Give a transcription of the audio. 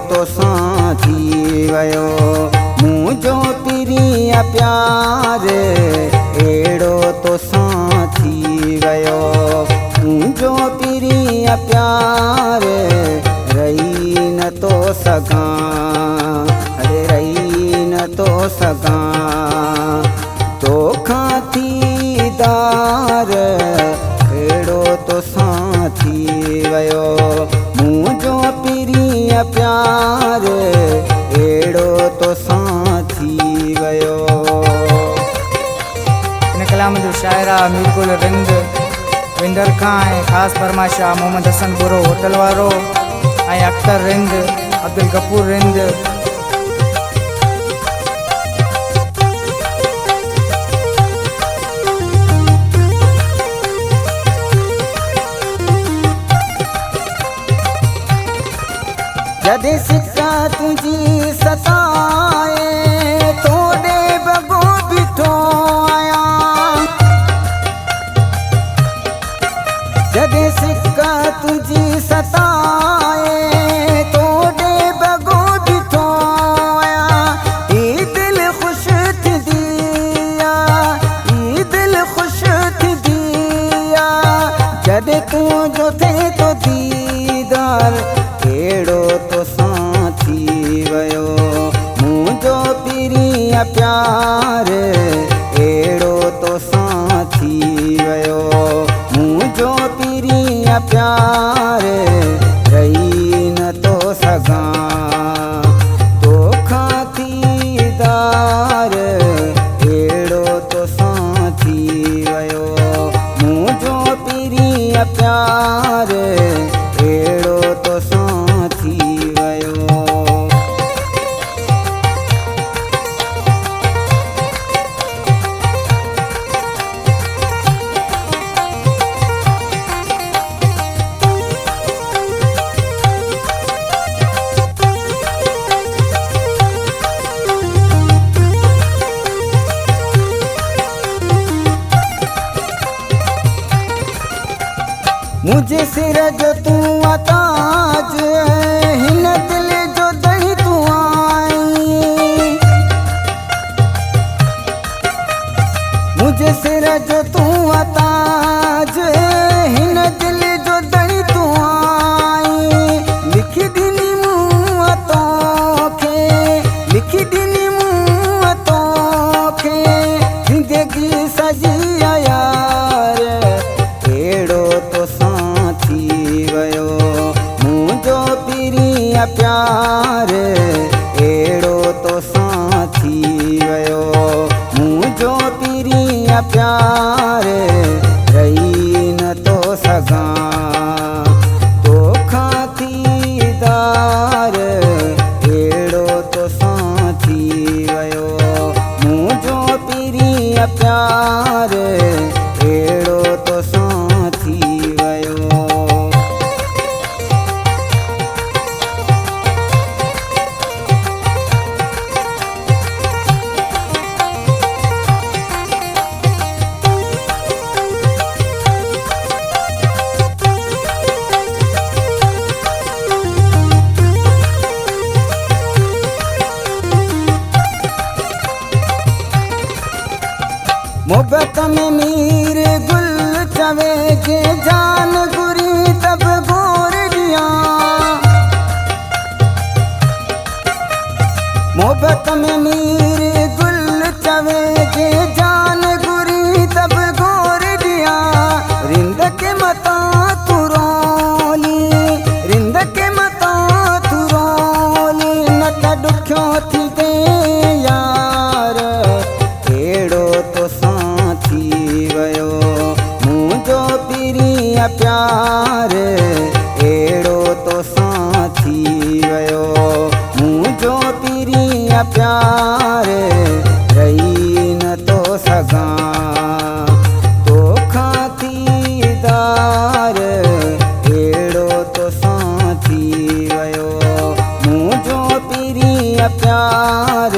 तो साथी वयो मुझो प्रिय प्यार एड़ो तो साथी वयो मुझो प्रिय प्यार रही न तो सगा अरे रही न तो सगा तो खातीदार एड़ो तो साथी वयो मुझो प्रिय प्यार एड़ो तो साथी वयो। इन कलाम जो शायरा मीरगुल रिंद विंदर खां ऐं ख़ासि फरमाइशा मोहम्मद हसन बुरो होटल वारो ऐं अख्तर रिंद अब्दुल गफूर रिंद। जदे सिक्का तुझी सताए तोड़े बगो बिठो आया जदे सिक्का तुझी सताए तोड़े बगो बिठो आया ई दिल खुश थी दिया ई दिल खुश थी दिया जदे तू जो थे तो दीदार एड़ो तो साथी वयो मुझो प्रिय प्यार एड़ो तो साथी वयो मुझो प्रिय प्यार रही न तो सगा तो खातीदार एड़ो तो साथी वयो मुझो प्रिय प्यार एड़ो तो साथी वयो। मुझे सिर जो तू अताज हिन दिल जो दही तू आई मुझे सिर जो तू अताज हिन दिल जो दही तू आई लिखी दिनी मुँह तोखे लिखी दिनी मुँह तोखे जिंदगी सजी यार एड़ो तो साथी वयो मुझो प्रिय प्यार एड़ो तो साथी वयो मुझो प्रिय प्यार रही न तो सगा तो खातीदार एड़ो तो साथी वयो मुझो प्रिय प्यार एड़ो तो साथी वयो। मोहब्बत में मीर गुल चवे के जान गुरी तब गोर दिया मोहब्बत में मीर गुल चवे के जान गुरी तब गोर दिया रिंद के मता तू रोली रिंद के मता तू रोली न त दुख्यो थी दे यार एड़ो तो साथी वयो मुझो प्रिय प्यार एड़ो तो साथी वयो मुझो प्रिय प्यार रही न तो सगा तो खातीदार एड़ो तो साथी वयो मुझो प्रिय प्यार